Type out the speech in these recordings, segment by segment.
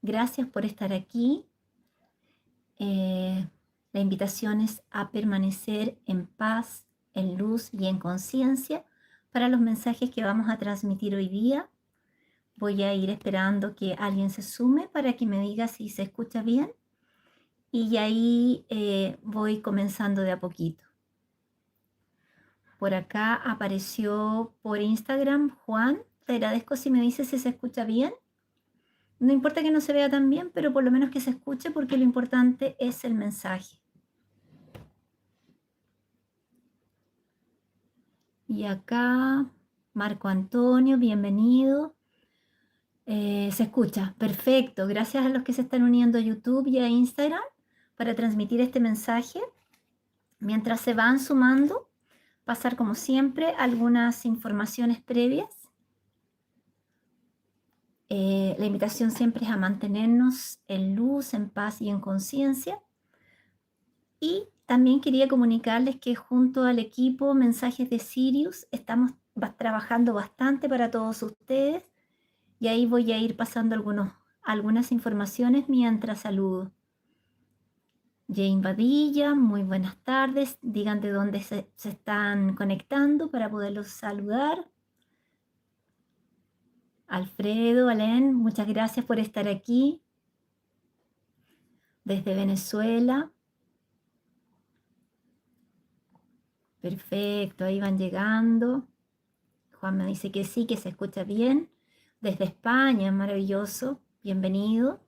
Gracias por estar aquí. La invitación es a permanecer en paz, en luz y en conciencia para los mensajes que vamos a transmitir hoy día. Voy a ir esperando que alguien se sume para que me diga si se escucha bien y ahí voy comenzando de a poquito. Por acá apareció por Instagram Juan. Te agradezco si me dices si se escucha bien. No importa que no se vea tan bien, pero por lo menos que se escuche porque lo importante es el mensaje. Y acá, Marco Antonio, bienvenido. Se escucha, perfecto. Gracias a los que se están uniendo a YouTube y a Instagram para transmitir este mensaje. Mientras se van sumando, pasar como siempre algunas informaciones previas. La invitación siempre es a mantenernos en luz, en paz y en conciencia. Y también quería comunicarles que junto al equipo Mensajes de Sirius estamos trabajando bastante para todos ustedes y ahí voy a ir pasando algunas informaciones mientras saludo. Jane Badilla, muy buenas tardes. Digan de dónde se están conectando para poderlos saludar. Alfredo, Alén, muchas gracias por estar aquí. Desde Venezuela. Perfecto, ahí van llegando. Juan me dice que sí, que se escucha bien. Desde España, maravilloso. Bienvenido.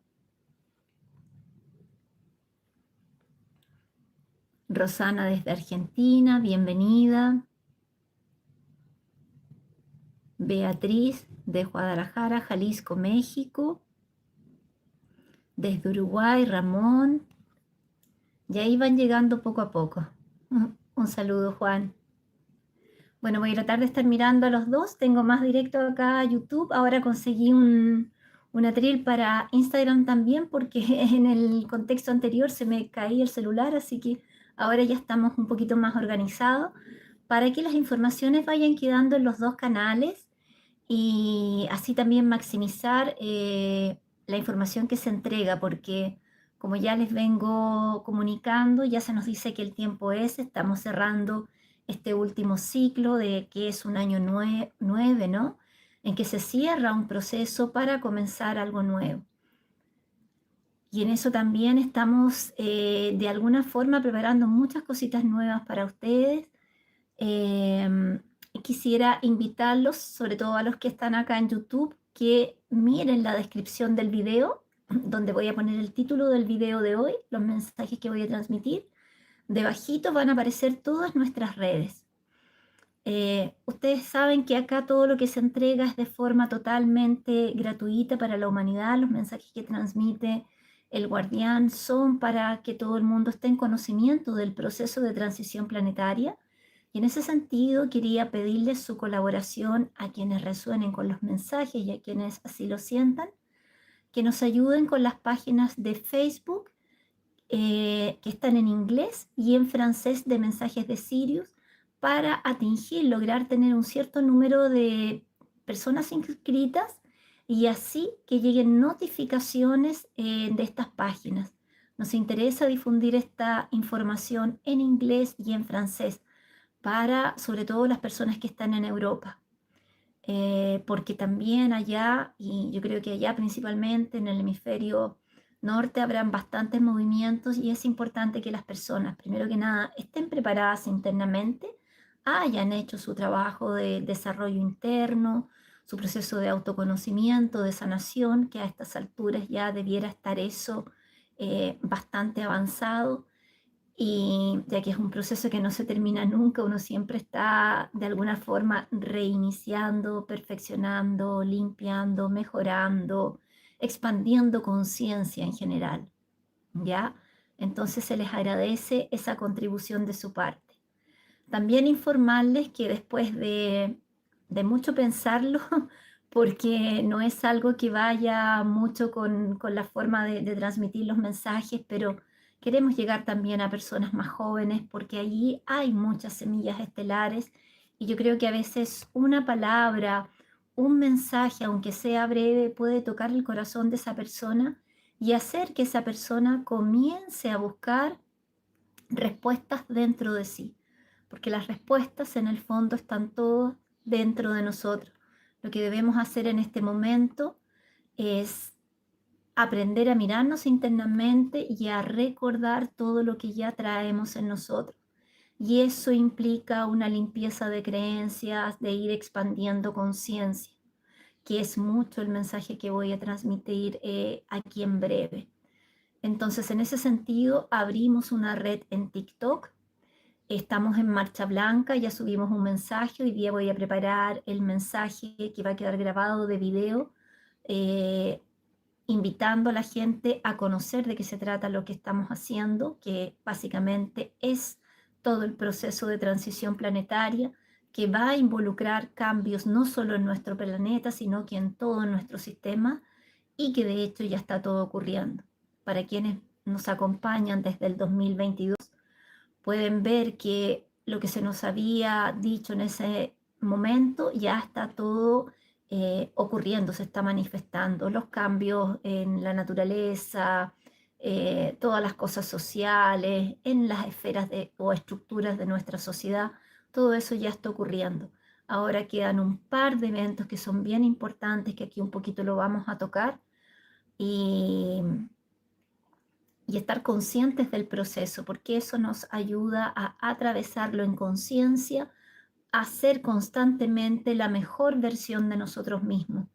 Rosana desde Argentina, bienvenida. Beatriz de Guadalajara, Jalisco, México. Desde Uruguay, Ramón. Y ahí van llegando poco a poco. Un saludo, Juan. Bueno, voy a tratar de estar mirando a los dos. Tengo más directo acá a YouTube. Ahora conseguí un atril para Instagram también porque en el contexto anterior se me caía el celular, así que ahora ya estamos un poquito más organizados para que las informaciones vayan quedando en los dos canales y así también maximizar la información que se entrega, porque como ya les vengo comunicando, ya se nos dice que el tiempo estamos cerrando este último ciclo de que es un año 9, ¿no? En que se cierra un proceso para comenzar algo nuevo. Y en eso también estamos de alguna forma preparando muchas cositas nuevas para ustedes. Quisiera invitarlos, sobre todo a los que están acá en YouTube, que miren la descripción del video, donde voy a poner el título del video de hoy, los mensajes que voy a transmitir. Debajito van a aparecer todas nuestras redes. Ustedes saben que acá todo lo que se entrega es de forma totalmente gratuita para la humanidad. Los mensajes que transmite el guardián son para que todo el mundo esté en conocimiento del proceso de transición planetaria. Y en ese sentido quería pedirles su colaboración a quienes resuenen con los mensajes y a quienes así lo sientan, que nos ayuden con las páginas de Facebook que están en inglés y en francés de Mensajes de Sirius para atingir, lograr tener un cierto número de personas inscritas y así que lleguen notificaciones de estas páginas. Nos interesa difundir esta información en inglés y en francés para sobre todo las personas que están en Europa. Porque también allá, y yo creo que allá principalmente en el hemisferio norte habrán bastantes movimientos y es importante que las personas, primero que nada, estén preparadas internamente, hayan hecho su trabajo de desarrollo interno, su proceso de autoconocimiento, de sanación, que a estas alturas ya debiera estar eso bastante avanzado. Y ya que es un proceso que no se termina nunca, uno siempre está de alguna forma reiniciando, perfeccionando, limpiando, mejorando, expandiendo conciencia en general, ¿ya? Entonces se les agradece esa contribución de su parte. También informarles que después de mucho pensarlo, porque no es algo que vaya mucho con la forma de transmitir los mensajes, pero queremos llegar también a personas más jóvenes porque allí hay muchas semillas estelares y yo creo que a veces una palabra, un mensaje, aunque sea breve, puede tocar el corazón de esa persona y hacer que esa persona comience a buscar respuestas dentro de sí, porque las respuestas en el fondo están todas dentro de nosotros. Lo que debemos hacer en este momento es aprender a mirarnos internamente y a recordar todo lo que ya traemos en nosotros. Y eso implica una limpieza de creencias, de ir expandiendo conciencia, que es mucho el mensaje que voy a transmitir aquí en breve. Entonces, en ese sentido, abrimos una red en TikTok. Estamos en marcha blanca, ya subimos un mensaje. Hoy día voy a preparar el mensaje que va a quedar grabado de video, eh, invitando a la gente a conocer de qué se trata lo que estamos haciendo, que básicamente es todo el proceso de transición planetaria que va a involucrar cambios no solo en nuestro planeta, sino que en todo nuestro sistema, y que de hecho ya está todo ocurriendo. Para quienes nos acompañan desde el 2022, pueden ver que lo que se nos había dicho en ese momento ya está todo ocurriendo, se está manifestando, los cambios en la naturaleza, todas las cosas sociales, en las esferas o estructuras de nuestra sociedad, todo eso ya está ocurriendo. Ahora quedan un par de eventos que son bien importantes, que aquí un poquito lo vamos a tocar, y estar conscientes del proceso, porque eso nos ayuda a atravesarlo en conciencia, a ser constantemente la mejor versión de nosotros mismos.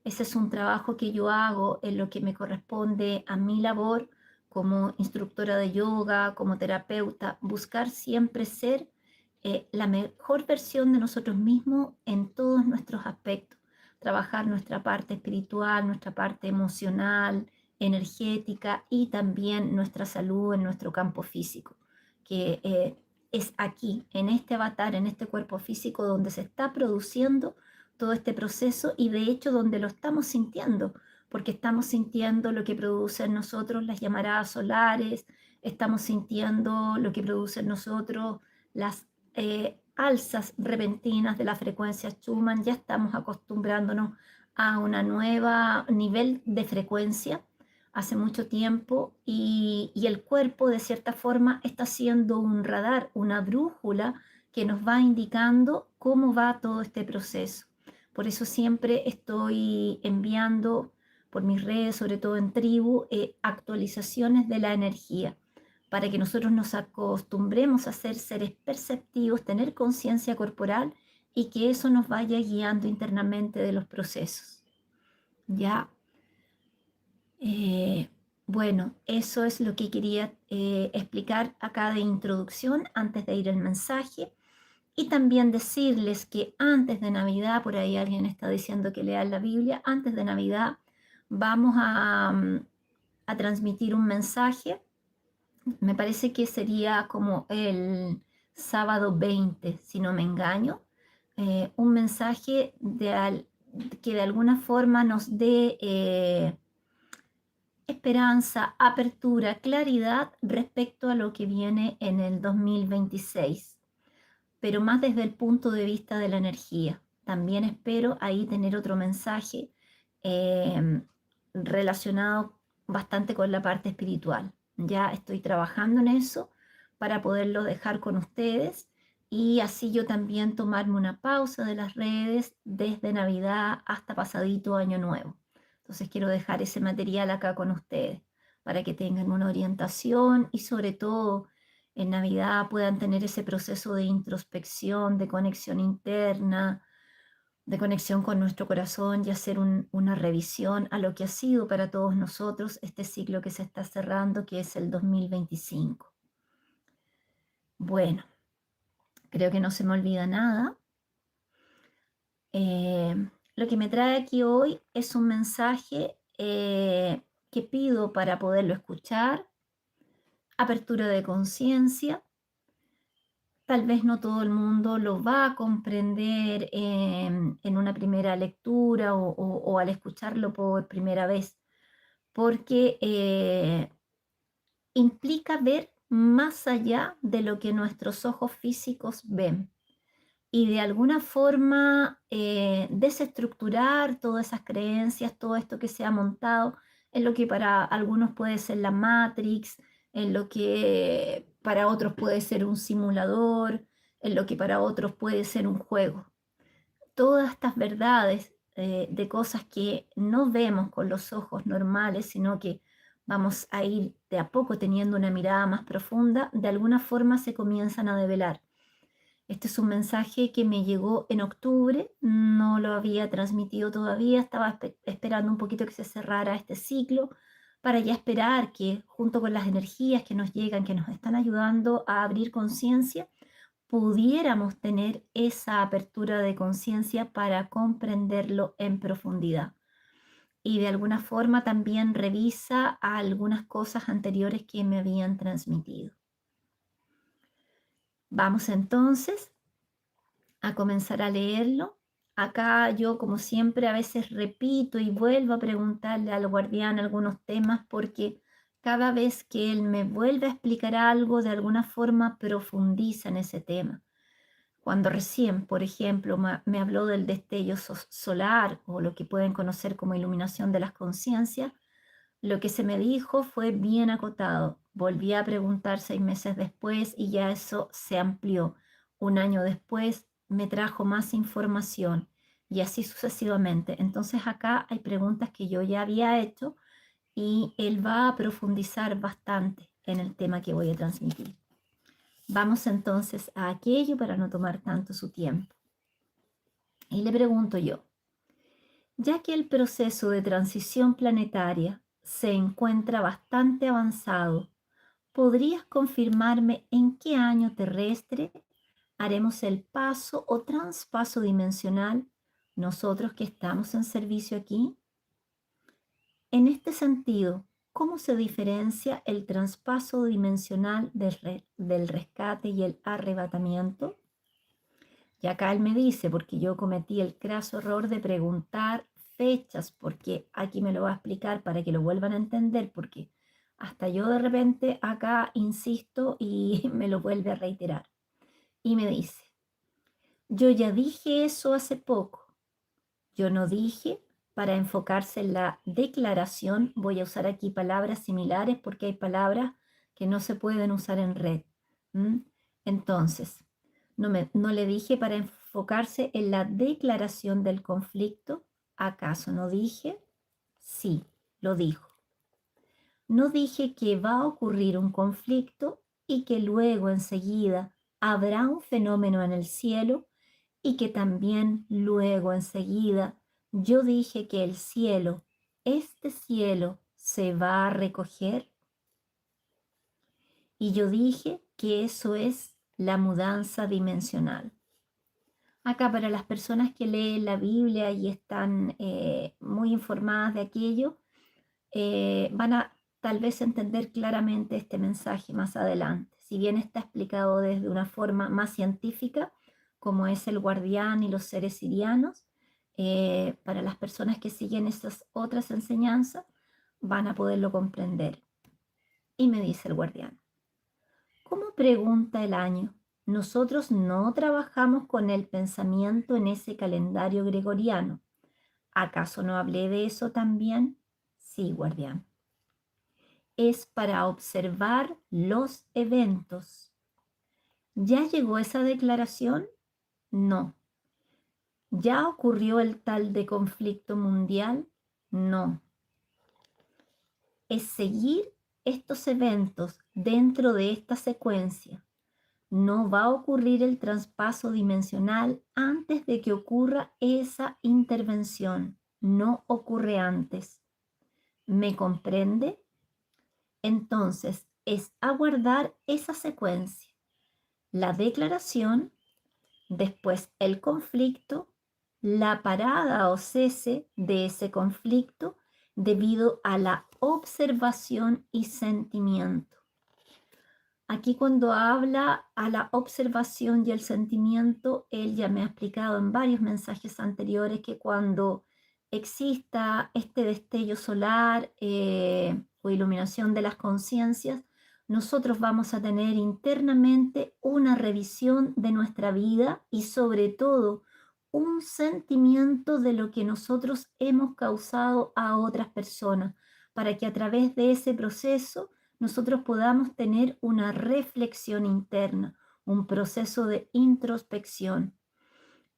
Ese es un trabajo que yo hago en lo que me corresponde a mi labor como instructora de yoga, como terapeuta, buscar siempre ser la mejor versión de nosotros mismos en todos nuestros aspectos, trabajar nuestra parte espiritual, nuestra parte emocional, energética, y también nuestra salud en nuestro campo físico, que es aquí, en este avatar, en este cuerpo físico, donde se está produciendo todo este proceso, y de hecho donde lo estamos sintiendo, porque estamos sintiendo lo que producen nosotros las llamaradas solares, estamos sintiendo lo que producen nosotros las alzas repentinas de la frecuencia Schumann. Ya estamos acostumbrándonos a una nueva nivel de frecuencia hace mucho tiempo, y el cuerpo de cierta forma está siendo un radar, una brújula que nos va indicando cómo va todo este proceso. Por eso siempre estoy enviando por mis redes, sobre todo en tribu, actualizaciones de la energía, para que nosotros nos acostumbremos a ser seres perceptivos, tener conciencia corporal, y que eso nos vaya guiando internamente de los procesos. ¿Ya? Eh, bueno, eso es lo que quería explicar acá de introducción antes de ir al mensaje. Y también decirles que antes de Navidad, por ahí alguien está diciendo que lean la Biblia, antes de Navidad vamos a transmitir un mensaje. Me parece que sería como el sábado 20, si no me engaño, un mensaje que de alguna forma nos dé esperanza, apertura, claridad respecto a lo que viene en el 2026, pero más desde el punto de vista de la energía. También espero ahí tener otro mensaje eh, relacionado bastante con la parte espiritual. Ya estoy trabajando en eso para poderlo dejar con ustedes, y así yo también tomarme una pausa de las redes desde Navidad hasta pasadito Año Nuevo. Entonces quiero dejar ese material acá con ustedes para que tengan una orientación, y sobre todo en Navidad puedan tener ese proceso de introspección, de conexión interna, de conexión con nuestro corazón, y hacer una revisión a lo que ha sido para todos nosotros este ciclo que se está cerrando, que es el 2025. Bueno, creo que no se me olvida nada. Lo que me trae aquí hoy es un mensaje que pido para poderlo escuchar, apertura de conciencia. Tal vez no todo el mundo lo va a comprender en una primera lectura o al escucharlo por primera vez, porque implica ver más allá de lo que nuestros ojos físicos ven. y de alguna forma desestructurar todas esas creencias, todo esto que se ha montado en lo que para algunos puede ser la Matrix, en lo que para otros puede ser un simulador, en lo que para otros puede ser un juego. Todas estas verdades de cosas que no vemos con los ojos normales, sino que vamos a ir de a poco teniendo una mirada más profunda, de alguna forma se comienzan a develar. Este es un mensaje que me llegó en octubre, no lo había transmitido todavía, estaba esperando un poquito que se cerrara este ciclo para ya esperar que junto con las energías que nos llegan, que nos están ayudando a abrir conciencia, pudiéramos tener esa apertura de conciencia para comprenderlo en profundidad. Y de alguna forma también revisa algunas cosas anteriores que me habían transmitido. Vamos entonces a comenzar a leerlo. Acá yo, como siempre, a veces repito y vuelvo a preguntarle al guardián algunos temas porque cada vez que él me vuelve a explicar algo, de alguna forma profundiza en ese tema. Cuando recién, por ejemplo, me habló del destello solar o lo que pueden conocer como iluminación de las conciencias, lo que se me dijo fue bien acotado. Volví a preguntar 6 meses después y ya eso se amplió. Un año después me trajo más información y así sucesivamente. Entonces acá hay preguntas que yo ya había hecho y él va a profundizar bastante en el tema que voy a transmitir. Vamos entonces a aquello para no tomar tanto su tiempo. Y le pregunto yo, ya que el proceso de transición planetaria se encuentra bastante avanzado, ¿podrías confirmarme en qué año terrestre haremos el paso o traspaso dimensional nosotros que estamos en servicio aquí? En este sentido, ¿cómo se diferencia el traspaso dimensional del rescate y el arrebatamiento? Y acá él me dice, porque yo cometí el craso error de preguntar fechas, porque aquí me lo va a explicar para que lo vuelvan a entender, porque hasta yo de repente acá insisto y me lo vuelve a reiterar. Y me dice, yo ya dije eso hace poco. Yo no dije para enfocarse en la declaración, voy a usar aquí palabras similares porque hay palabras que no se pueden usar en red. ¿Mm? Entonces, no le dije para enfocarse en la declaración del conflicto. ¿Acaso no dije? Sí, lo dijo. No dije que va a ocurrir un conflicto y que luego enseguida habrá un fenómeno en el cielo y que también luego enseguida yo dije que el cielo, este cielo, se va a recoger. Y yo dije que eso es la mudanza dimensional. Acá para las personas que leen la Biblia y están muy informadas de aquello, van a tal vez entender claramente este mensaje más adelante. Si bien está explicado desde una forma más científica, como es el guardián y los seres sirianos, para las personas que siguen esas otras enseñanzas, van a poderlo comprender. Y me dice el guardián, ¿cómo pregunta el año? Nosotros no trabajamos con el pensamiento en ese calendario gregoriano. ¿Acaso no hablé de eso también? Sí, guardián. Es para observar los eventos. ¿Ya llegó esa declaración? No. ¿Ya ocurrió el tal de conflicto mundial? No. Es seguir estos eventos dentro de esta secuencia. No va a ocurrir el traspaso dimensional antes de que ocurra esa intervención. No ocurre antes. ¿Me comprende? Entonces, es aguardar esa secuencia. La declaración, después el conflicto, la parada o cese de ese conflicto debido a la observación y sentimiento. Aquí cuando habla a la observación y el sentimiento, él ya me ha explicado en varios mensajes anteriores que cuando exista este destello solar o iluminación de las conciencias, nosotros vamos a tener internamente una revisión de nuestra vida y sobre todo un sentimiento de lo que nosotros hemos causado a otras personas, para que a través de ese proceso nosotros podamos tener una reflexión interna, un proceso de introspección.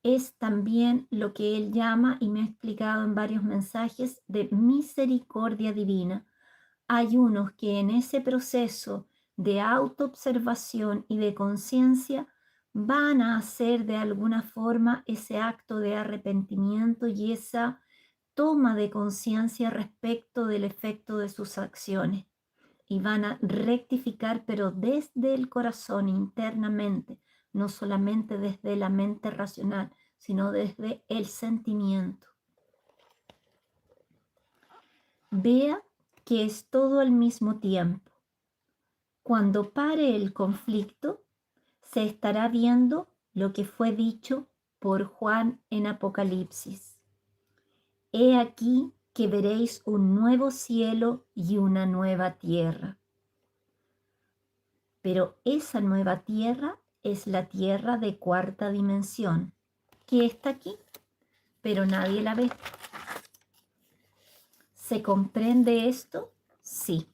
Es también lo que él llama, y me ha explicado en varios mensajes, de misericordia divina. Hay unos que en ese proceso de autoobservación y de conciencia van a hacer de alguna forma ese acto de arrepentimiento y esa toma de conciencia respecto del efecto de sus acciones. Y van a rectificar, pero desde el corazón, internamente, no solamente desde la mente racional, sino desde el sentimiento. Vea que es todo al mismo tiempo. Cuando pare el conflicto, se estará viendo lo que fue dicho por Juan en Apocalipsis. He aquí que veréis un nuevo cielo y una nueva tierra. Pero esa nueva tierra es la tierra de cuarta dimensión, que está aquí, pero nadie la ve. ¿Se comprende esto? Sí.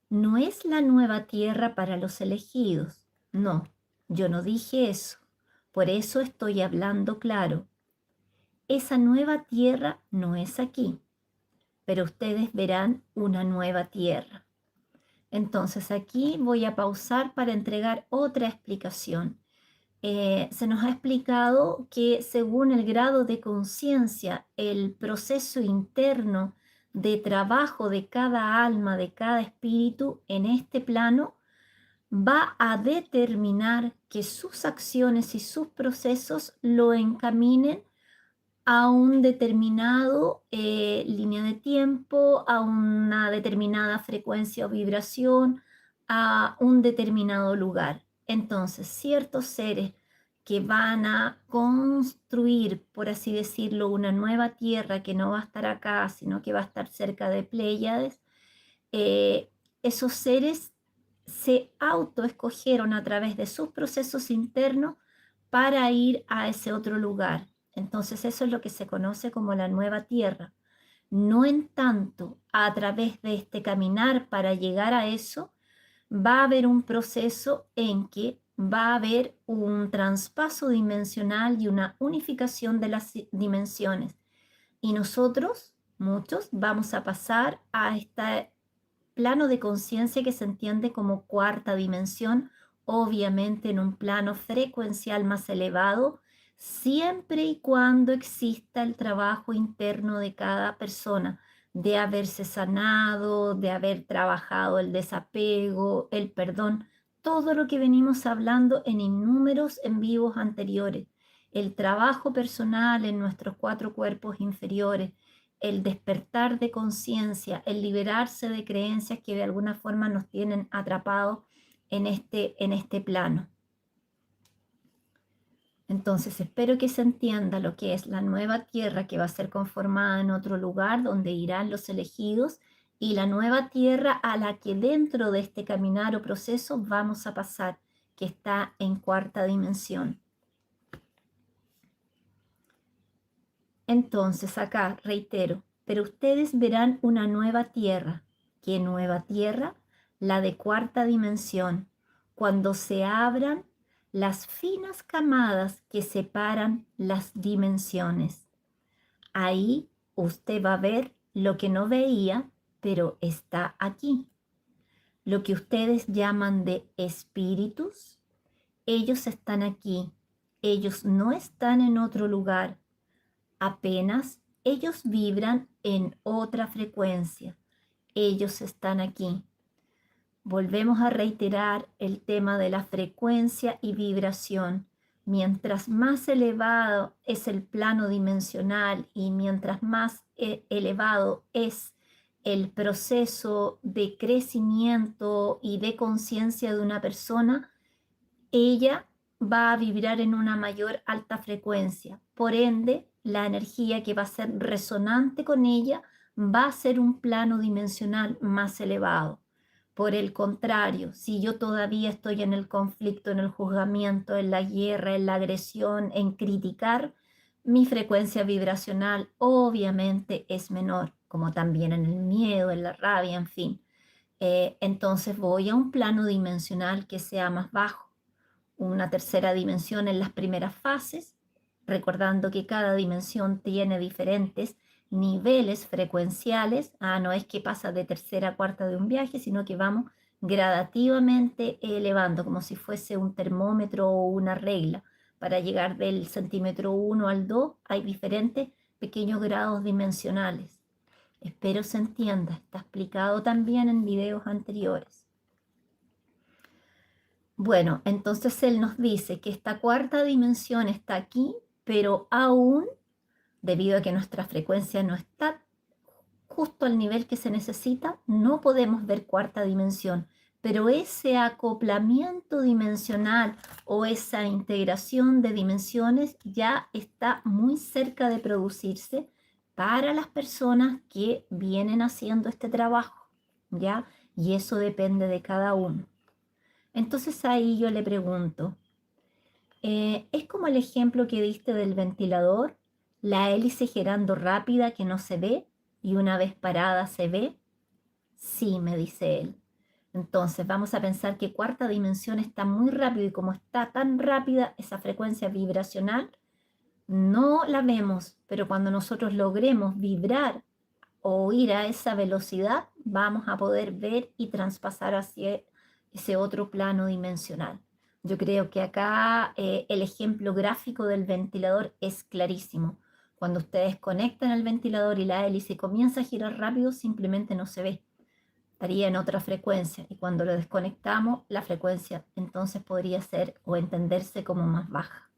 No es la nueva tierra para los elegidos. No, yo no dije eso. Por eso estoy hablando claro. Esa nueva tierra no es aquí, pero ustedes verán una nueva tierra. Entonces aquí voy a pausar para entregar otra explicación. Se nos ha explicado que según el grado de conciencia, el proceso interno de trabajo de cada alma, de cada espíritu en este plano, va a determinar que sus acciones y sus procesos lo encaminen a un determinado línea de tiempo, a una determinada frecuencia o vibración, a un determinado lugar. Entonces, ciertos seres que van a construir, por así decirlo, una nueva tierra que no va a estar acá, sino que va a estar cerca de Pléyades, esos seres se autoescogieron a través de sus procesos internos para ir a ese otro lugar. Entonces eso es lo que se conoce como la nueva tierra. No en tanto a través de este caminar para llegar a eso, va a haber un proceso en que va a haber un traspaso dimensional y una unificación de las dimensiones. Y nosotros, muchos, vamos a pasar a este plano de conciencia que se entiende como cuarta dimensión, obviamente en un plano frecuencial más elevado, siempre y cuando exista el trabajo interno de cada persona, de haberse sanado, de haber trabajado el desapego, el perdón, todo lo que venimos hablando en innúmeros en vivos anteriores, el trabajo personal en nuestros 4 cuerpos inferiores, el despertar de conciencia, el liberarse de creencias que de alguna forma nos tienen atrapados en este plano. Entonces espero que se entienda lo que es la nueva tierra que va a ser conformada en otro lugar donde irán los elegidos, y la nueva tierra a la que dentro de este caminar o proceso vamos a pasar, que está en cuarta dimensión. Entonces acá reitero, pero ustedes verán una nueva tierra. ¿Qué nueva tierra? La de cuarta dimensión, cuando se abran las finas camadas que separan las dimensiones. Ahí usted va a ver lo que no veía, pero está aquí. Lo que ustedes llaman de espíritus, ellos están aquí. Ellos no están en otro lugar. Apenas ellos vibran en otra frecuencia. Ellos están aquí. Volvemos a reiterar el tema de la frecuencia y vibración. Mientras más elevado es el plano dimensional y mientras más elevado es el proceso de crecimiento y de conciencia de una persona, ella va a vibrar en una mayor alta frecuencia. Por ende, la energía que va a ser resonante con ella va a ser un plano dimensional más elevado. Por el contrario, si yo todavía estoy en el conflicto, en el juzgamiento, en la guerra, en la agresión, en criticar, mi frecuencia vibracional obviamente es menor, como también en el miedo, en la rabia, en fin. Entonces voy a un plano dimensional que sea más bajo, una tercera dimensión en las primeras fases, recordando que cada dimensión tiene diferentes niveles frecuenciales. No es que pasa de tercera a cuarta de un viaje, sino que vamos gradativamente elevando, como si fuese un termómetro o una regla. Para llegar del centímetro 1 al 2 hay diferentes pequeños grados dimensionales. Espero se entienda, está explicado también en videos anteriores. Bueno, entonces él nos dice que esta cuarta dimensión está aquí, pero aún, debido a que nuestra frecuencia no está justo al nivel que se necesita, no podemos ver cuarta dimensión, pero ese acoplamiento dimensional o esa integración de dimensiones ya está muy cerca de producirse para las personas que vienen haciendo este trabajo, ¿ya? Y eso depende de cada uno. Entonces ahí yo le pregunto, ¿es como el ejemplo que diste del ventilador? La hélice girando rápida que no se ve y una vez parada se ve. Sí, me dice él. Entonces vamos a pensar que cuarta dimensión está muy rápido y como está tan rápida esa frecuencia vibracional, no la vemos, pero cuando nosotros logremos vibrar o ir a esa velocidad, vamos a poder ver y traspasar hacia ese otro plano dimensional. Yo creo que acá el ejemplo gráfico del ventilador es clarísimo. Cuando ustedes conectan el ventilador y la hélice comienza a girar rápido, simplemente no se ve. Estaría en otra frecuencia. Y cuando lo desconectamos, la frecuencia entonces podría ser o entenderse como más baja.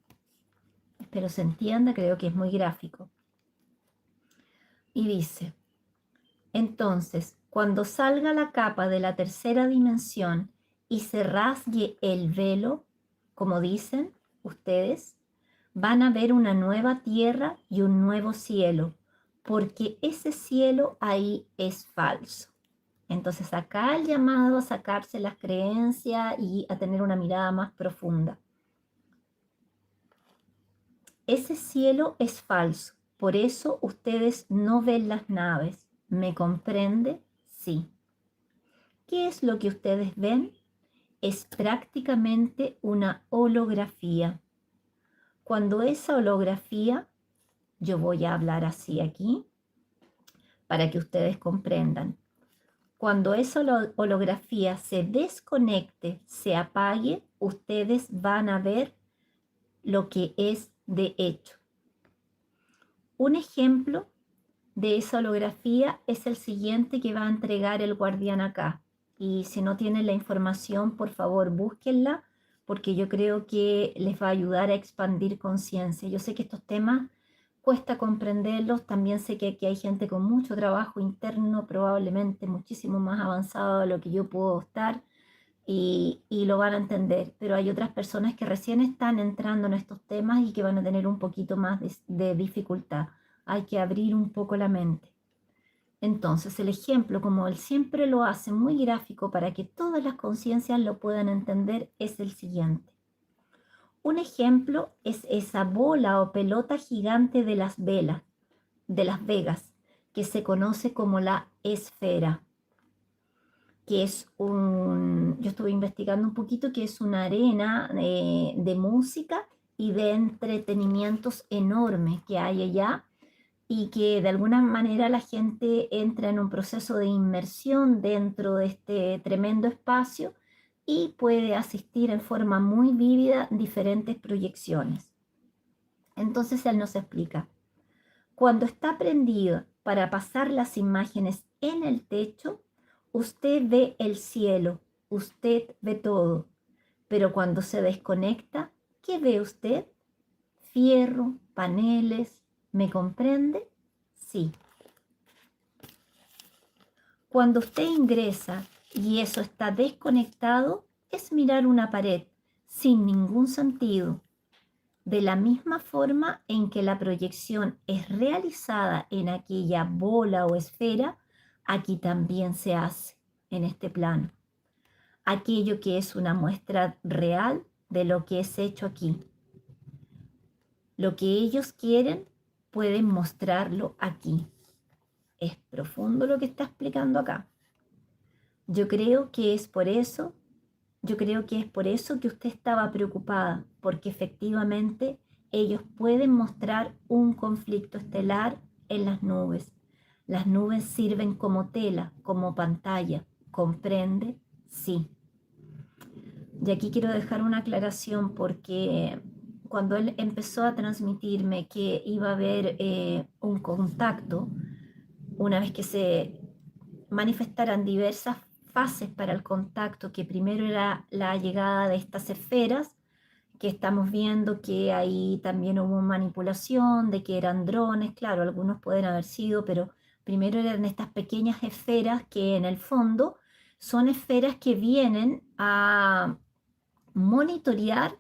Espero se entienda, creo que es muy gráfico. Y dice, entonces, cuando salga la capa de la tercera dimensión y se rasgue el velo, como dicen ustedes, van a ver una nueva tierra y un nuevo cielo, porque ese cielo ahí es falso. Entonces acá el llamado a sacarse las creencias y a tener una mirada más profunda. Ese cielo es falso, por eso ustedes no ven las naves. ¿Me comprende? Sí. ¿Qué es lo que ustedes ven? Es prácticamente una holografía. Cuando esa holografía, yo voy a hablar así aquí, para que ustedes comprendan. Cuando esa holografía se desconecte, se apague, ustedes van a ver lo que es de hecho. Un ejemplo de esa holografía es el siguiente que va a entregar el guardián acá. Y si no tienen la información, por favor, búsquenla, porque yo creo que les va a ayudar a expandir conciencia. Yo sé que estos temas cuesta comprenderlos, también sé que aquí hay gente con mucho trabajo interno, probablemente muchísimo más avanzado de lo que yo puedo estar, y lo van a entender, pero hay otras personas que recién están entrando en estos temas y que van a tener un poquito más de dificultad. Hay que abrir un poco la mente. Entonces, el ejemplo, como él siempre lo hace muy gráfico para que todas las conciencias lo puedan entender, es el siguiente. Un ejemplo es esa bola o pelota gigante de las velas, de Las Vegas, que se conoce como la esfera, que es yo estuve investigando un poquito, que es una arena de música y de entretenimientos enormes que hay allá, y que de alguna manera la gente entra en un proceso de inmersión dentro de este tremendo espacio y puede asistir en forma muy vívida diferentes proyecciones. Entonces él nos explica, cuando está prendido para pasar las imágenes en el techo, usted ve el cielo, usted ve todo, pero cuando se desconecta, ¿qué ve usted? Fierro, paneles, ¿me comprende? Sí. Cuando usted ingresa y eso está desconectado, es mirar una pared sin ningún sentido. De la misma forma en que la proyección es realizada en aquella bola o esfera, aquí también se hace en este plano. aquello que es una muestra real de lo que es hecho aquí. Lo que ellos quieren, pueden mostrarlo aquí. Es profundo lo que está explicando acá. Yo creo que es por eso, yo creo que es por eso que usted estaba preocupada, porque efectivamente ellos pueden mostrar un conflicto estelar en las nubes. Las nubes sirven como tela, como pantalla. ¿Comprende? Sí. Y aquí quiero dejar una aclaración porque cuando él empezó a transmitirme que iba a haber un contacto, una vez que se manifestaran diversas fases para el contacto, que primero era la llegada de estas esferas, que estamos viendo que ahí también hubo manipulación, de que eran drones, claro, algunos pueden haber sido, pero primero eran estas pequeñas esferas que en el fondo son esferas que vienen a monitorear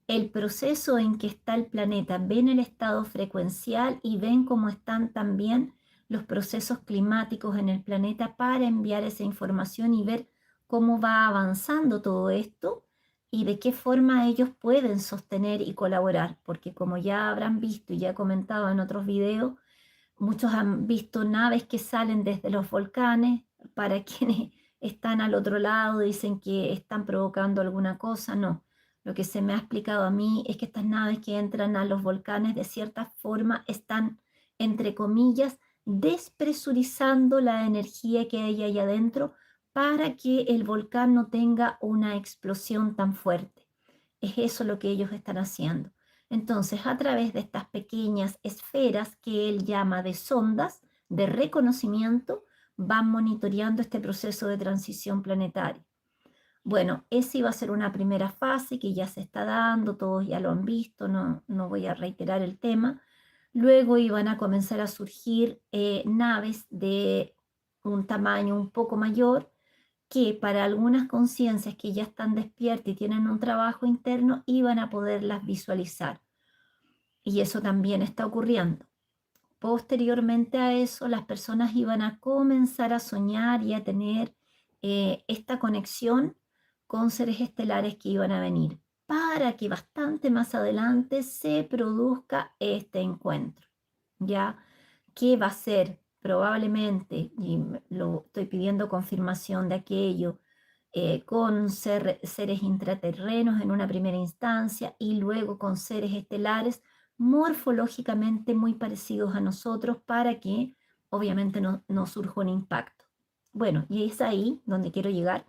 el proceso en que está el planeta, ven el estado frecuencial y ven cómo están también los procesos climáticos en el planeta para enviar esa información y ver cómo va avanzando todo esto y de qué forma ellos pueden sostener y colaborar, porque como ya habrán visto y ya he comentado en otros videos, muchos han visto naves que salen desde los volcanes. Para quienes están al otro lado dicen que están provocando alguna cosa, no. Lo que se me ha explicado a mí es que estas naves que entran a los volcanes de cierta forma están, entre comillas, despresurizando la energía que hay ahí adentro para que el volcán no tenga una explosión tan fuerte. Es eso lo que ellos están haciendo. Entonces, a través de estas pequeñas esferas que él llama de sondas de reconocimiento, van monitoreando este proceso de transición planetaria. Bueno, esa iba a ser una primera fase que ya se está dando, todos ya lo han visto, no voy a reiterar el tema. Luego iban a comenzar a surgir naves de un tamaño un poco mayor, que para algunas conciencias que ya están despiertas y tienen un trabajo interno, iban a poderlas visualizar. Y eso también está ocurriendo. Posteriormente a eso, las personas iban a comenzar a soñar y a tener esta conexión con seres estelares que iban a venir, para que bastante más adelante se produzca este encuentro, ¿ya? ¿Qué va a ser? Probablemente, y lo estoy pidiendo confirmación de aquello, con seres intraterrenos en una primera instancia y luego con seres estelares morfológicamente muy parecidos a nosotros para que obviamente no surja un impacto. Bueno, y es ahí donde quiero llegar.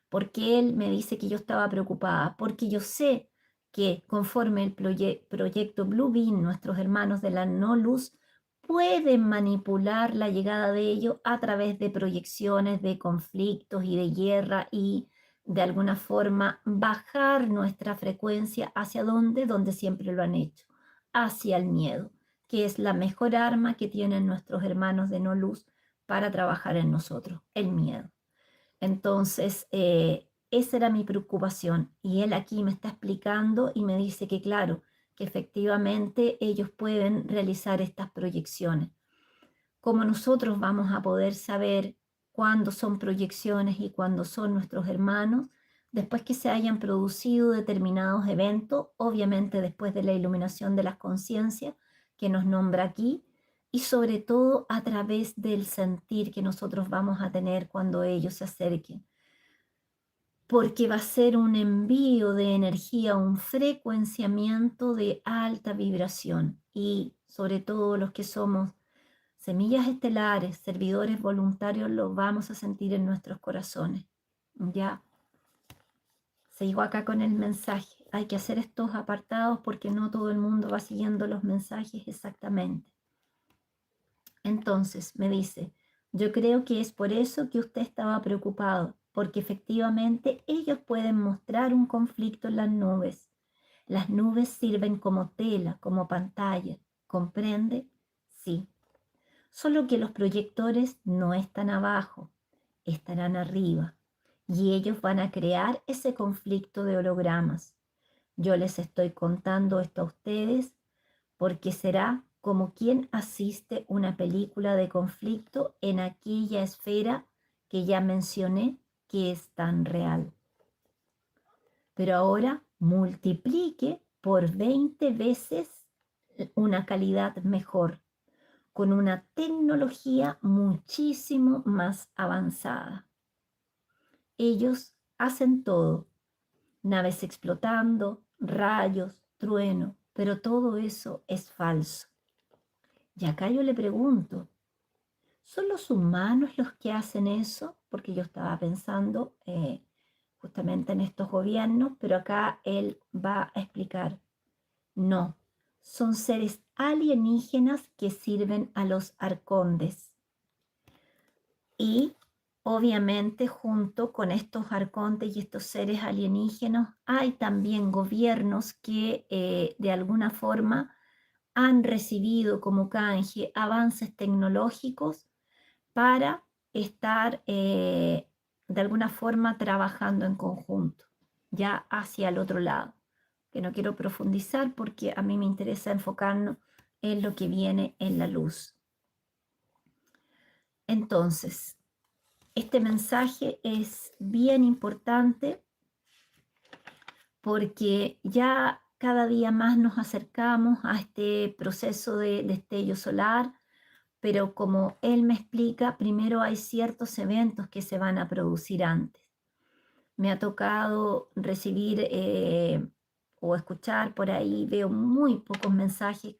Porque él me dice que yo estaba preocupada? Porque yo sé que conforme el proyecto Blue Beam, nuestros hermanos de la no luz pueden manipular la llegada de ellos a través de proyecciones de conflictos y de guerra y de alguna forma bajar nuestra frecuencia hacia donde siempre lo han hecho, hacia el miedo, que es la mejor arma que tienen nuestros hermanos de no luz para trabajar en nosotros, el miedo. Entonces, esa era mi preocupación. Y él aquí me está explicando y me dice que, claro, que efectivamente ellos pueden realizar estas proyecciones. Como nosotros vamos a poder saber cuándo son proyecciones y cuándo son nuestros hermanos, después que se hayan producido determinados eventos, obviamente después de la iluminación de las conciencias que nos nombra aquí, y sobre todo a través del sentir que nosotros vamos a tener cuando ellos se acerquen, porque va a ser un envío de energía, un frecuenciamiento de alta vibración, y sobre todo los que somos semillas estelares, servidores voluntarios, lo vamos a sentir en nuestros corazones. Ya, sigo acá con el mensaje. Hay que hacer estos apartados porque no todo el mundo va siguiendo los mensajes exactamente. Entonces me dice, yo creo que es por eso que usted estaba preocupado, porque efectivamente ellos pueden mostrar un conflicto en las nubes. Las nubes sirven como tela, como pantalla. ¿Comprende? Sí. Solo que los proyectores no están abajo, estarán arriba. Y ellos van a crear ese conflicto de hologramas. Yo les estoy contando esto a ustedes porque será como quien asiste una película de conflicto en aquella esfera que ya mencioné, que es tan real. Pero ahora multiplique por 20 veces una calidad mejor, con una tecnología muchísimo más avanzada. Ellos hacen todo, naves explotando, rayos, trueno, pero todo eso es falso. Y acá yo le pregunto, ¿son los humanos los que hacen eso? Porque yo estaba pensando justamente en estos gobiernos, pero acá él va a explicar, no, son seres alienígenas que sirven a los arcontes. Y obviamente junto con estos arcontes y estos seres alienígenas hay también gobiernos que de alguna forma han recibido como canje avances tecnológicos para estar de alguna forma trabajando en conjunto, ya hacia el otro lado, que no quiero profundizar porque a mí me interesa enfocarnos en lo que viene en la luz. Entonces, este mensaje es bien importante porque ya cada día más nos acercamos a este proceso de destello solar, pero como él me explica, primero hay ciertos eventos que se van a producir antes. Me ha tocado recibir o escuchar por ahí, veo muy pocos mensajes,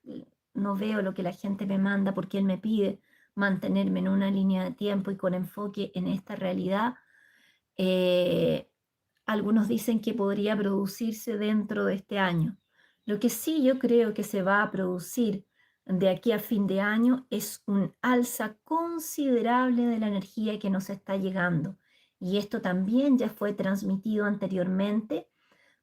no veo lo que la gente me manda porque él me pide mantenerme en una línea de tiempo y con enfoque en esta realidad. Eh, Algunos dicen que podría producirse dentro de este año. Lo que sí yo creo que se va a producir de aquí a fin de año es un alza considerable de la energía que nos está llegando. Y esto también ya fue transmitido anteriormente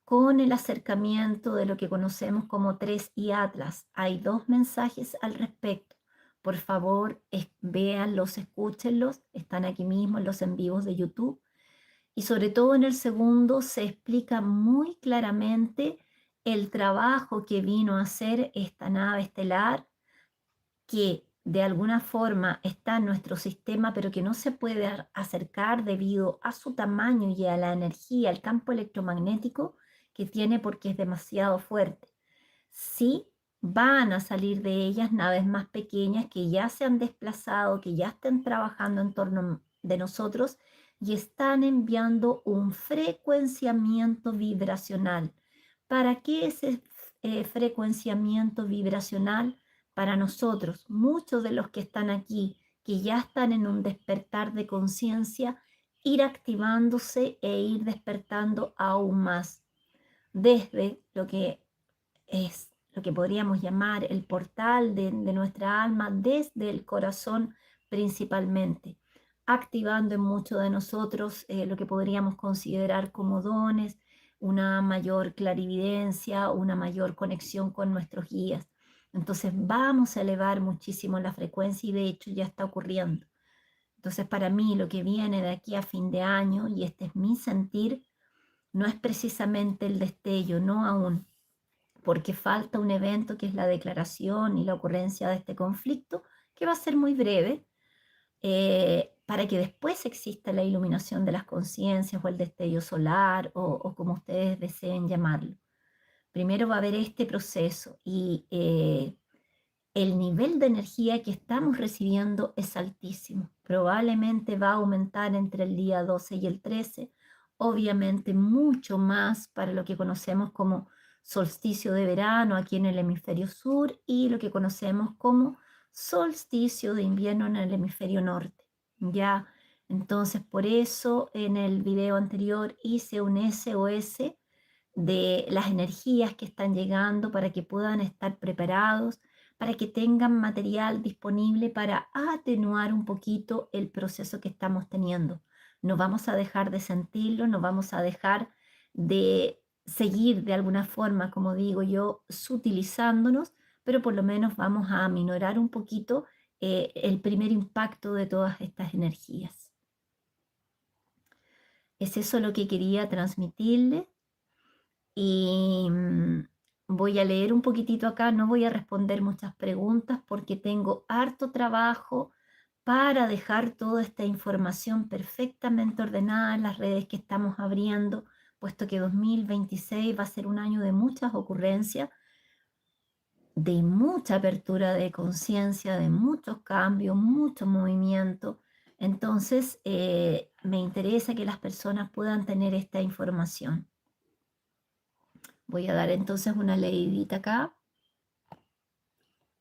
con el acercamiento de lo que conocemos como 3i Atlas. Hay dos mensajes al respecto. Por favor, véanlos, escúchenlos. Están aquí mismo en los en vivos de YouTube. Y sobre todo en el segundo se explica muy claramente el trabajo que vino a hacer esta nave estelar, que de alguna forma está en nuestro sistema, pero que no se puede acercar debido a su tamaño y a la energía, al campo electromagnético que tiene porque es demasiado fuerte. Sí van a salir de ellas naves más pequeñas que ya se han desplazado, que ya estén trabajando en torno de nosotros y están enviando un frecuenciamiento vibracional. ¿Para qué ese frecuenciamiento vibracional? Para nosotros, muchos de los que están aquí, que ya están en un despertar de conciencia, ir activándose e ir despertando aún más desde lo que es lo que podríamos llamar el portal de nuestra alma desde el corazón principalmente, activando en muchos de nosotros lo que podríamos considerar como dones, una mayor clarividencia, una mayor conexión con nuestros guías. Entonces vamos a elevar muchísimo la frecuencia y de hecho ya está ocurriendo. Entonces para mí lo que viene de aquí a fin de año, y este es mi sentir, no es precisamente el destello, no aún, porque falta un evento que es la declaración y la ocurrencia de este conflicto, que va a ser muy breve, para que después exista la iluminación de las conciencias o el destello solar o como ustedes deseen llamarlo. Primero va a haber este proceso y el nivel de energía que estamos recibiendo es altísimo. Probablemente va a aumentar entre el día 12 y el 13, obviamente mucho más para lo que conocemos como solsticio de verano aquí en el hemisferio sur y lo que conocemos como solsticio de invierno en el hemisferio norte. Ya, entonces por eso en el video anterior hice un SOS de las energías que están llegando para que puedan estar preparados, para que tengan material disponible para atenuar un poquito el proceso que estamos teniendo. No vamos a dejar de sentirlo, no vamos a dejar de seguir de alguna forma, como digo yo, sutilizándonos, pero por lo menos vamos a aminorar un poquito el primer impacto de todas estas energías. Es eso lo que quería transmitirles. Y voy a leer un poquitito acá, no voy a responder muchas preguntas porque tengo harto trabajo para dejar toda esta información perfectamente ordenada en las redes que estamos abriendo, puesto que 2026 va a ser un año de muchas ocurrencias, de mucha apertura de conciencia, de muchos cambios, mucho movimiento. Entonces, me interesa que las personas puedan tener esta información. Voy a dar entonces una leidita acá.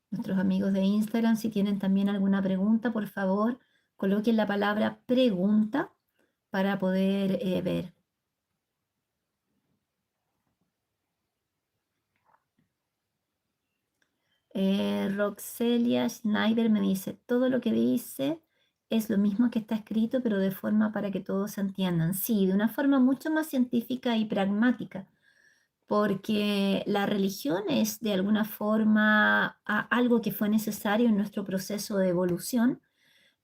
Nuestros amigos de Instagram, si tienen también alguna pregunta, por favor, coloquen la palabra pregunta para poder ver. Roxelia Schneider me dice, todo lo que dice es lo mismo que está escrito, pero de forma para que todos se entiendan. Sí, de una forma mucho más científica y pragmática, porque la religión es de alguna forma algo que fue necesario en nuestro proceso de evolución,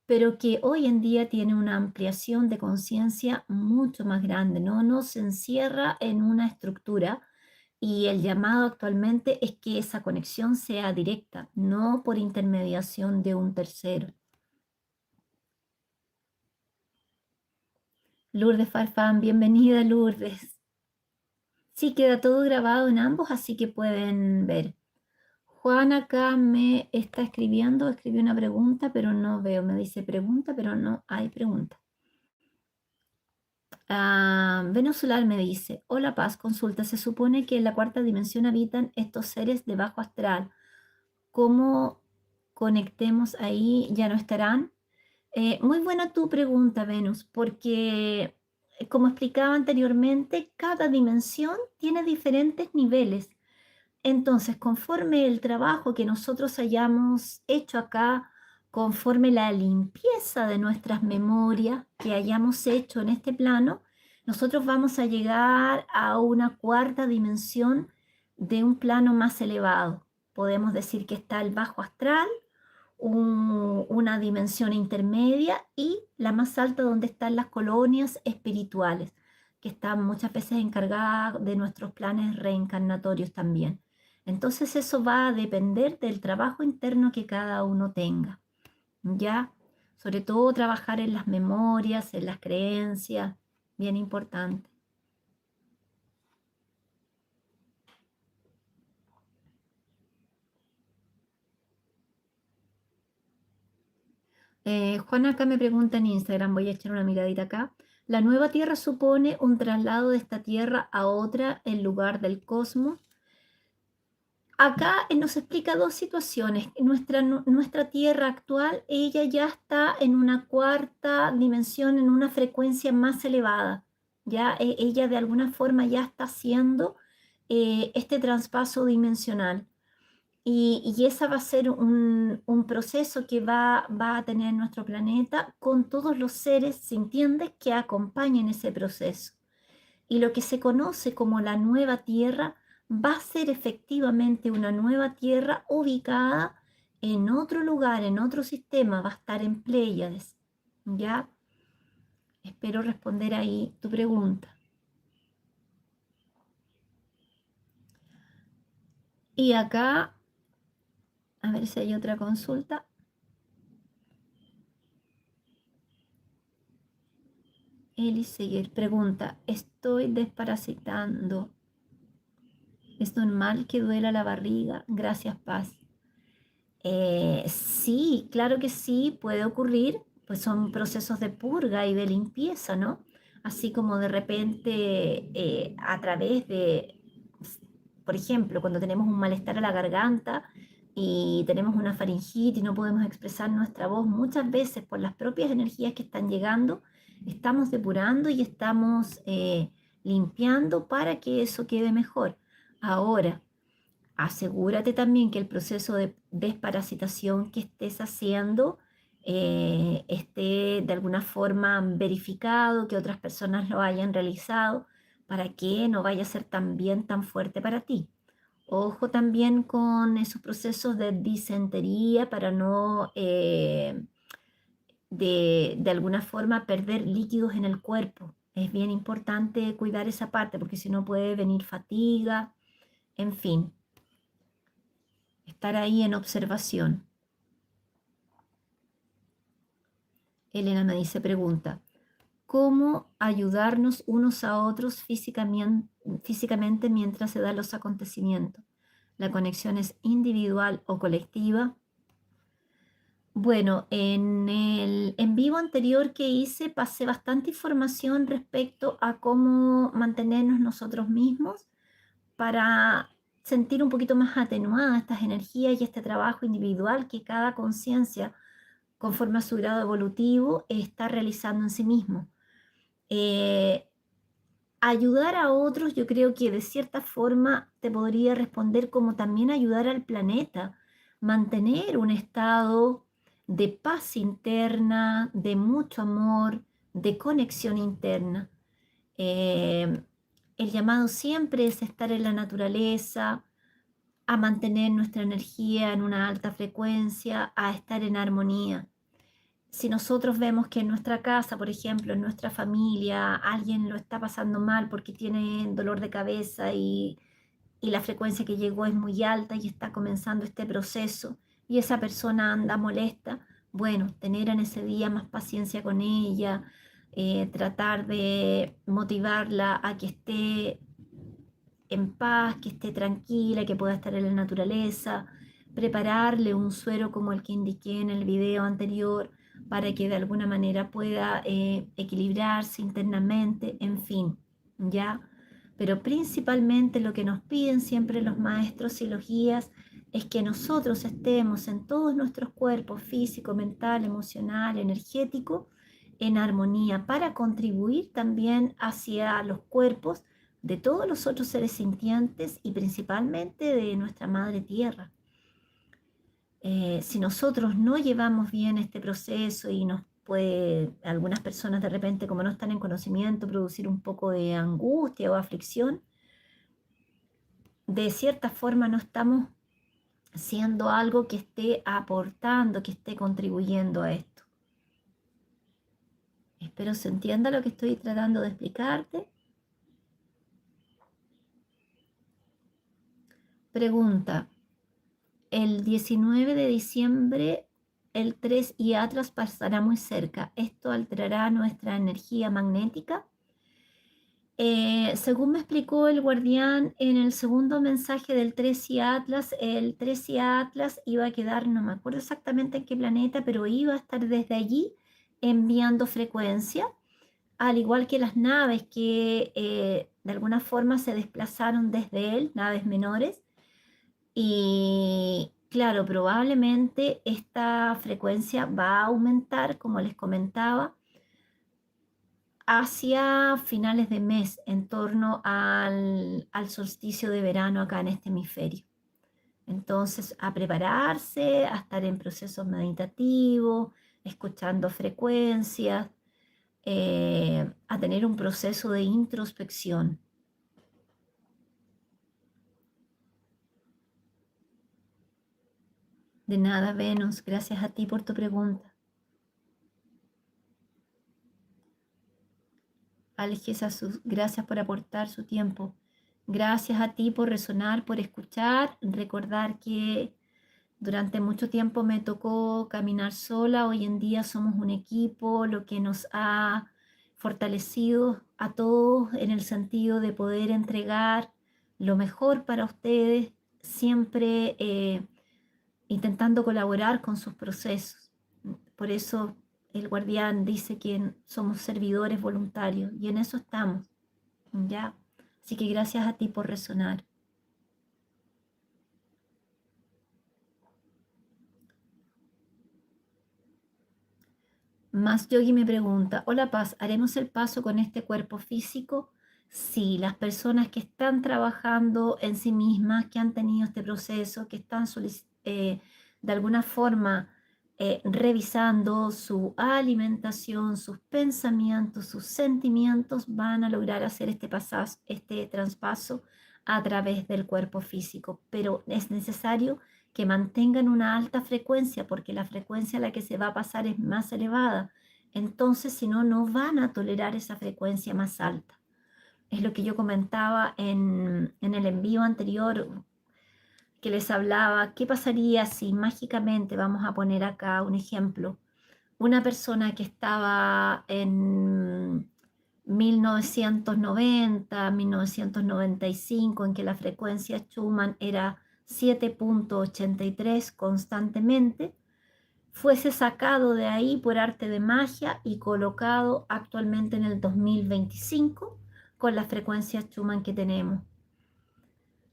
pero que hoy en día tiene una ampliación de conciencia mucho más grande, ¿no? No se encierra en una estructura y el llamado actualmente es que esa conexión sea directa, no por intermediación de un tercero. Lourdes Farfán, bienvenida Lourdes. Sí, queda todo grabado en ambos, así que pueden ver. Juan acá me está escribiendo, escribió una pregunta, pero no veo, me dice pregunta, pero no hay pregunta. Venezuela me dice, hola Paz, consulta, se supone que en la cuarta dimensión habitan estos seres de bajo astral. ¿Cómo conectemos ahí? ¿Ya no estarán? Muy buena tu pregunta, Venus, porque como explicaba anteriormente, cada dimensión tiene diferentes niveles. Entonces, conforme el trabajo que nosotros hayamos hecho acá, conforme la limpieza de nuestras memorias que hayamos hecho en este plano, nosotros vamos a llegar a una cuarta dimensión de un plano más elevado. Podemos decir que está el bajo astral, una dimensión intermedia y la más alta donde están las colonias espirituales, que están muchas veces encargadas de nuestros planes reencarnatorios también. Entonces eso va a depender del trabajo interno que cada uno tenga, ¿ya? Sobre todo trabajar en las memorias, en las creencias, bien importante. Juan acá me pregunta en Instagram, voy a echar una miradita acá. ¿La nueva Tierra supone un traslado de esta Tierra a otra en lugar del cosmos? Acá nos explica dos situaciones. Nuestra Tierra actual, ella ya está en una cuarta dimensión, en una frecuencia más elevada. Ya ella de alguna forma ya está haciendo este traspaso dimensional. Y ese va a ser un proceso que va a tener nuestro planeta con todos los seres sintientes que acompañen ese proceso. Y lo que se conoce como la nueva Tierra va a ser efectivamente una nueva Tierra ubicada en otro lugar, en otro sistema, va a estar en Pléyades. ¿Ya? Espero responder ahí tu pregunta. Y acá, a ver si hay otra consulta. Eli Seguir pregunta, estoy desparasitando. ¿Es normal que duela la barriga? Gracias, Paz. Sí, claro que sí, puede ocurrir, pues son procesos de purga y de limpieza, ¿no? Así como de repente a través de, por ejemplo, cuando tenemos un malestar a la garganta y tenemos una faringitis y no podemos expresar nuestra voz, muchas veces por las propias energías que están llegando, estamos depurando y estamos limpiando para que eso quede mejor. Ahora, asegúrate también que el proceso de desparasitación que estés haciendo esté de alguna forma verificado, que otras personas lo hayan realizado, para que no vaya a ser también tan fuerte para ti. Ojo también con esos procesos de disentería para no de alguna forma perder líquidos en el cuerpo. Es bien importante cuidar esa parte porque si no puede venir fatiga, en fin. Estar ahí en observación. Elena me dice, pregunta, ¿cómo ayudarnos unos a otros físicamente mientras se dan los acontecimientos? ¿La conexión es individual o colectiva? Bueno, en el en vivo anterior que hice pasé bastante información respecto a cómo mantenernos nosotros mismos para sentir un poquito más atenuadas estas energías y este trabajo individual que cada conciencia, conforme a su grado evolutivo, está realizando en sí mismo. Eh, Ayudar a otros, yo creo que de cierta forma te podría responder como también ayudar al planeta, mantener un estado de paz interna, de mucho amor, de conexión interna. Eh, el llamado siempre es estar en la naturaleza, a mantener nuestra energía en una alta frecuencia, a estar en armonía. Si nosotros vemos que en nuestra casa, por ejemplo, en nuestra familia, alguien lo está pasando mal porque tiene dolor de cabeza y la frecuencia que llegó es muy alta y está comenzando este proceso y esa persona anda molesta, bueno, tener en ese día más paciencia con ella, tratar de motivarla a que esté en paz, que esté tranquila, que pueda estar en la naturaleza, prepararle un suero como el que indiqué en el video anterior para que de alguna manera pueda equilibrarse internamente, en fin, ¿ya? Pero principalmente lo que nos piden siempre los maestros y los guías es que nosotros estemos en todos nuestros cuerpos, físico, mental, emocional, energético, en armonía para contribuir también hacia los cuerpos de todos los otros seres sintientes y principalmente de nuestra madre tierra. Si nosotros no llevamos bien este proceso y nos puede, algunas personas de repente como no están en conocimiento, producir un poco de angustia o aflicción, de cierta forma no estamos siendo algo que esté aportando, que esté contribuyendo a esto. Espero se entienda lo que estoy tratando de explicarte. Pregunta, el 19 de diciembre el 3 y Atlas pasará muy cerca. ¿Esto alterará nuestra energía magnética? Según me explicó el guardián en el segundo mensaje del 3 y Atlas, el 3 y Atlas iba a quedar, no me acuerdo exactamente en qué planeta, pero iba a estar desde allí enviando frecuencia, al igual que las naves que de alguna forma se desplazaron desde él, naves menores. Y claro, probablemente esta frecuencia va a aumentar, como les comentaba, hacia finales de mes, en torno al solsticio de verano acá en este hemisferio. Entonces, a prepararse, a estar en procesos meditativos, escuchando frecuencias, a tener un proceso de introspección. De nada, Venus, gracias a ti por tu pregunta. Alex Jesús, gracias por aportar su tiempo. Gracias a ti por resonar, por escuchar. Recordar que durante mucho tiempo me tocó caminar sola. Hoy en día somos un equipo, lo que nos ha fortalecido a todos en el sentido de poder entregar lo mejor para ustedes, siempre intentando colaborar con sus procesos. Por eso el guardián dice que somos servidores voluntarios y en eso estamos, ¿ya? Así que gracias a ti por resonar. Más Yogi me pregunta, hola Paz, ¿haremos el paso con este cuerpo físico? Sí, las personas que están trabajando en sí mismas, que han tenido este proceso, que están de alguna forma revisando su alimentación, sus pensamientos, sus sentimientos, van a lograr hacer este traspaso a través del cuerpo físico. Pero es necesario que mantengan una alta frecuencia, porque la frecuencia a la que se va a pasar es más elevada. Entonces, si no, no van a tolerar esa frecuencia más alta. Es lo que yo comentaba en el envío anterior, que les hablaba, ¿qué pasaría si mágicamente, vamos a poner acá un ejemplo, una persona que estaba en 1990, 1995, en que la frecuencia Schumann era 7.83 constantemente, fuese sacado de ahí por arte de magia y colocado actualmente en el 2025 con la frecuencia Schumann que tenemos.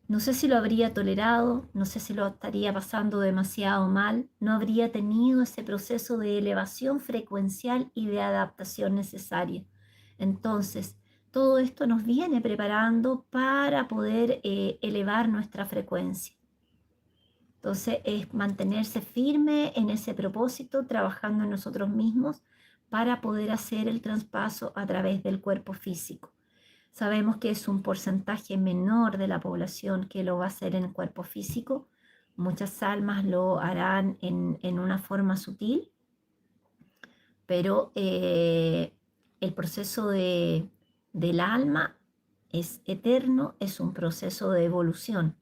No sé si lo habría tolerado, no sé si lo estaría pasando demasiado mal, no habría tenido ese proceso de elevación frecuencial y de adaptación necesaria. Entonces, todo esto nos viene preparando para poder elevar nuestra frecuencia. Entonces, es mantenerse firme en ese propósito, trabajando en nosotros mismos para poder hacer el traspaso a través del cuerpo físico. Sabemos que es un porcentaje menor de la población que lo va a hacer en el cuerpo físico. Muchas almas lo harán en una forma sutil, pero el proceso del alma es eterno, es un proceso de evolución.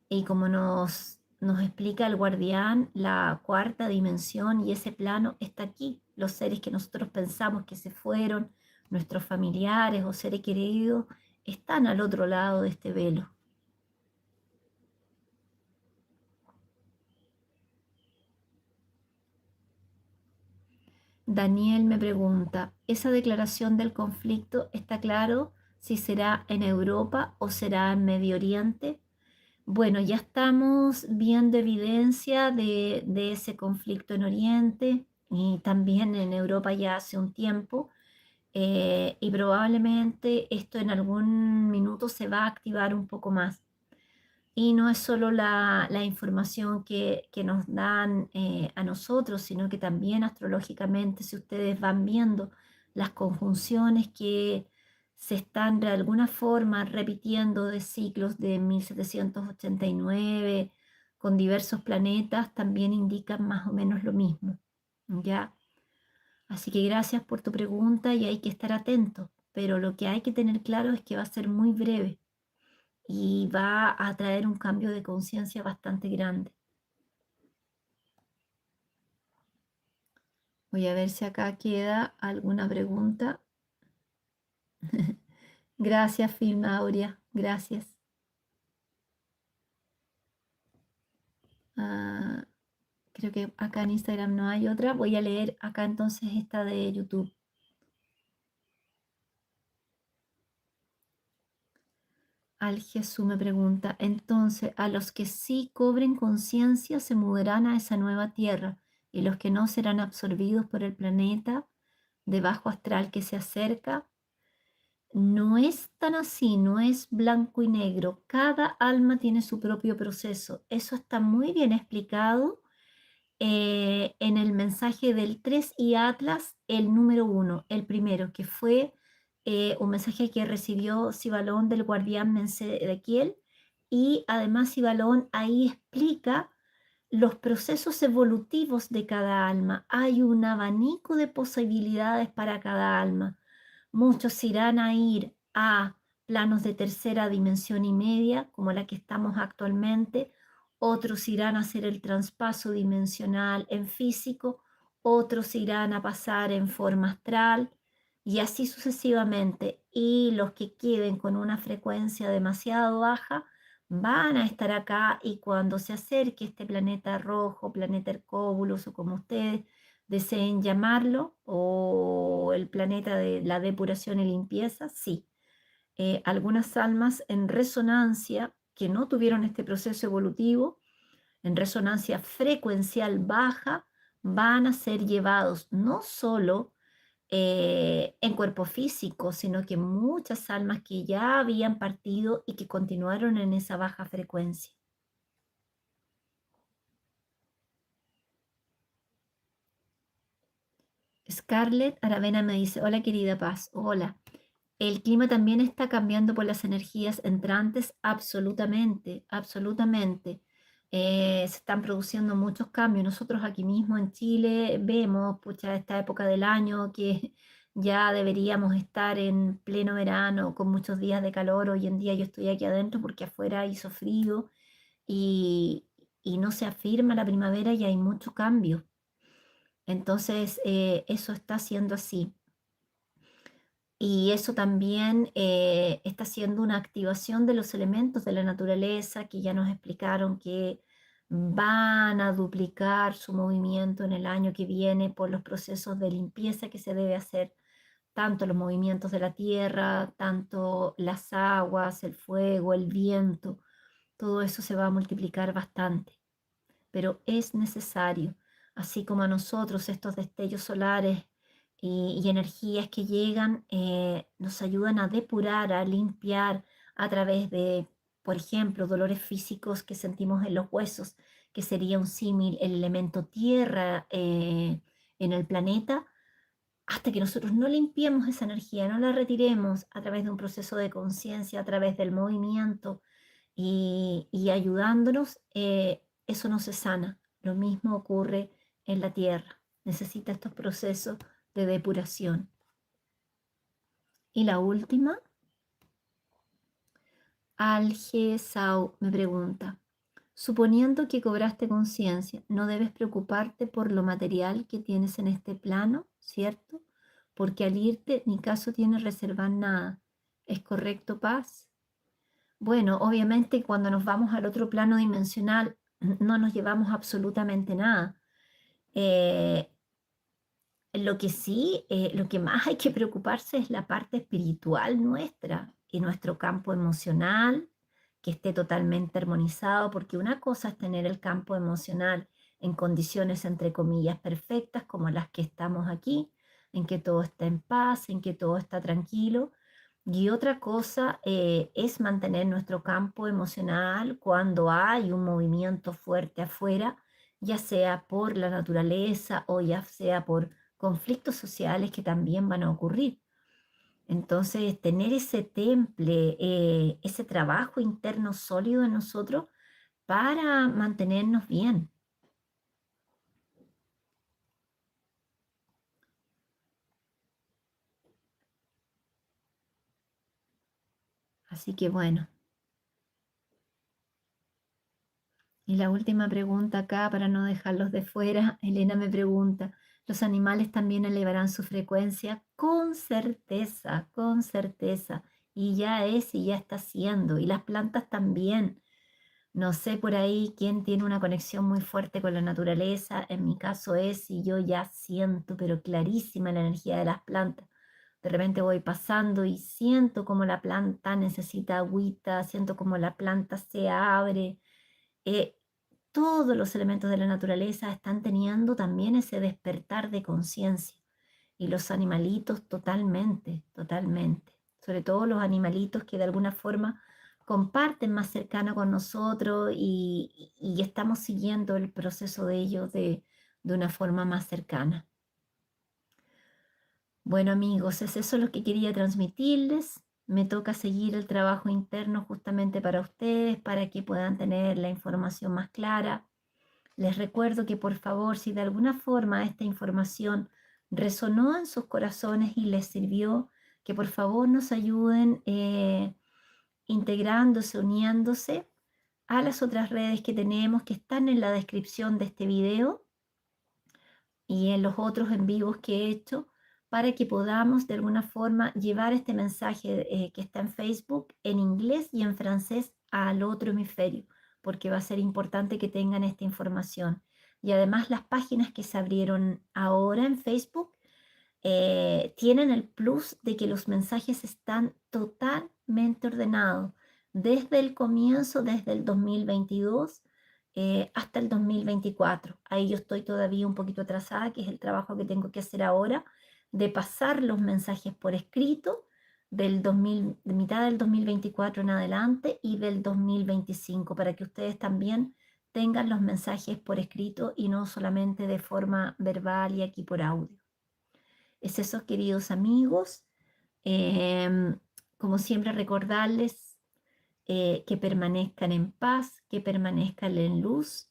Y como nos explica el guardián, la cuarta dimensión y ese plano está aquí. Los seres que nosotros pensamos que se fueron, nuestros familiares o seres queridos, están al otro lado de este velo. Daniel me pregunta, ¿esa declaración del conflicto está claro si será en Europa o será en Medio Oriente? Bueno, ya estamos viendo evidencia de ese conflicto en Oriente y también en Europa ya hace un tiempo, y probablemente esto en algún minuto se va a activar un poco más. Y no es solo la información que nos dan a nosotros, sino que también astrológicamente, si ustedes van viendo las conjunciones que se están de alguna forma repitiendo de ciclos de 1789 con diversos planetas, también indican más o menos lo mismo, ¿ya? Así que gracias por tu pregunta y hay que estar atento, pero lo que hay que tener claro es que va a ser muy breve y va a traer un cambio de conciencia bastante grande. Voy a ver si acá queda alguna pregunta. Gracias, Filma Aurea. Gracias. Ah, creo que acá en Instagram no hay otra. Voy a leer acá entonces esta de YouTube. Al Jesús me pregunta, entonces, a los que sí cobren conciencia se mudarán a esa nueva tierra y los que no serán absorbidos por el planeta de bajo astral que se acerca. No es tan así, no es blanco y negro. Cada alma tiene su propio proceso. Eso está muy bien explicado en el mensaje del 3 y Atlas, el número 1, el primero, que fue un mensaje que recibió Sibalón del guardián Mensedequiel. Y además Sibalón ahí explica los procesos evolutivos de cada alma. Hay un abanico de posibilidades para cada alma. Muchos irán a ir a planos de tercera dimensión y media, como la que estamos actualmente. Otros irán a hacer el traspaso dimensional en físico. Otros irán a pasar en forma astral y así sucesivamente. Y los que queden con una frecuencia demasiado baja van a estar acá y cuando se acerque este planeta rojo, planeta Hercóbulos o como ustedes deseen llamarlo, o el planeta de la depuración y limpieza, sí. Algunas almas en resonancia que no tuvieron este proceso evolutivo, en resonancia frecuencial baja, van a ser llevados no solo en cuerpo físico, sino que muchas almas que ya habían partido y que continuaron en esa baja frecuencia. Scarlett Aravena me dice, hola querida Paz, hola. El clima también está cambiando por las energías entrantes, absolutamente, absolutamente. Se están produciendo muchos cambios. Nosotros aquí mismo en Chile vemos, pucha, esta época del año que ya deberíamos estar en pleno verano con muchos días de calor. Hoy en día yo estoy aquí adentro porque afuera hizo frío y, y no se afirma la primavera y hay mucho cambio. Entonces, eso está siendo así. Y eso también está siendo una activación de los elementos de la naturaleza que ya nos explicaron que van a duplicar su movimiento en el año que viene por los procesos de limpieza que se debe hacer, tanto los movimientos de la tierra, tanto las aguas, el fuego, el viento, todo eso se va a multiplicar bastante, pero es necesario, así como a nosotros estos destellos solares y energías que llegan nos ayudan a depurar, a limpiar a través de, por ejemplo, dolores físicos que sentimos en los huesos, que sería un símil, el elemento tierra en el planeta, hasta que nosotros no limpiemos esa energía, no la retiremos a través de un proceso de conciencia, a través del movimiento y ayudándonos, eso no se sana. Lo mismo ocurre en la tierra. Necesita estos procesos de depuración. Y la última, Alge Sau me pregunta, suponiendo que cobraste conciencia, no debes preocuparte por lo material que tienes en este plano, ¿cierto? Porque al irte ni caso tienes reservar nada. ¿Es correcto, Paz? Bueno, obviamente cuando nos vamos al otro plano dimensional no nos llevamos absolutamente nada. Eh, lo que sí, lo que más hay que preocuparse es la parte espiritual nuestra y nuestro campo emocional, que esté totalmente armonizado, porque una cosa es tener el campo emocional en condiciones, entre comillas, perfectas, como las que estamos aquí, en que todo está en paz, en que todo está tranquilo. Y otra cosa es mantener nuestro campo emocional cuando hay un movimiento fuerte afuera, ya sea por la naturaleza o ya sea por conflictos sociales que también van a ocurrir. Entonces, tener ese temple, ese trabajo interno sólido en nosotros para mantenernos bien. Así que bueno. Y la última pregunta acá, para no dejarlos de fuera, Elena me pregunta, ¿los animales también elevarán su frecuencia? Con certeza, con certeza. Y ya es y ya está haciendo. Y las plantas también. No sé por ahí quién tiene una conexión muy fuerte con la naturaleza. En mi caso es, y yo ya siento, pero clarísima la energía de las plantas. De repente voy pasando y siento como la planta necesita agüita, siento como la planta se abre. Eh, todos los elementos de la naturaleza están teniendo también ese despertar de conciencia. Y los animalitos totalmente, totalmente. Sobre todo los animalitos que de alguna forma comparten más cercano con nosotros y estamos siguiendo el proceso de ellos de una forma más cercana. Bueno amigos, es eso lo que quería transmitirles. Me toca seguir el trabajo interno justamente para ustedes, para que puedan tener la información más clara. Les recuerdo que por favor, si de alguna forma esta información resonó en sus corazones y les sirvió, que por favor nos ayuden integrándose, uniéndose a las otras redes que tenemos que están en la descripción de este video y en los otros en vivos que he hecho para que podamos de alguna forma llevar este mensaje que está en Facebook en inglés y en francés al otro hemisferio, porque va a ser importante que tengan esta información. Y además las páginas que se abrieron ahora en Facebook tienen el plus de que los mensajes están totalmente ordenados desde el comienzo, desde el 2022 hasta el 2024. Ahí yo estoy todavía un poquito atrasada, que es el trabajo que tengo que hacer ahora, de pasar los mensajes por escrito del 2000, de mitad del 2024 en adelante y del 2025, para que ustedes también tengan los mensajes por escrito y no solamente de forma verbal y aquí por audio. Es eso, queridos amigos. Em, Como siempre, recordarles que permanezcan en paz, que permanezcan en luz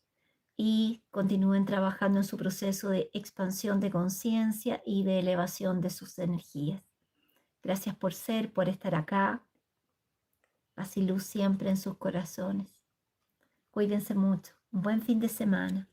y continúen trabajando en su proceso de expansión de conciencia y de elevación de sus energías. Gracias por ser, por estar acá. Paz y luz siempre en sus corazones. Cuídense mucho. Un buen fin de semana.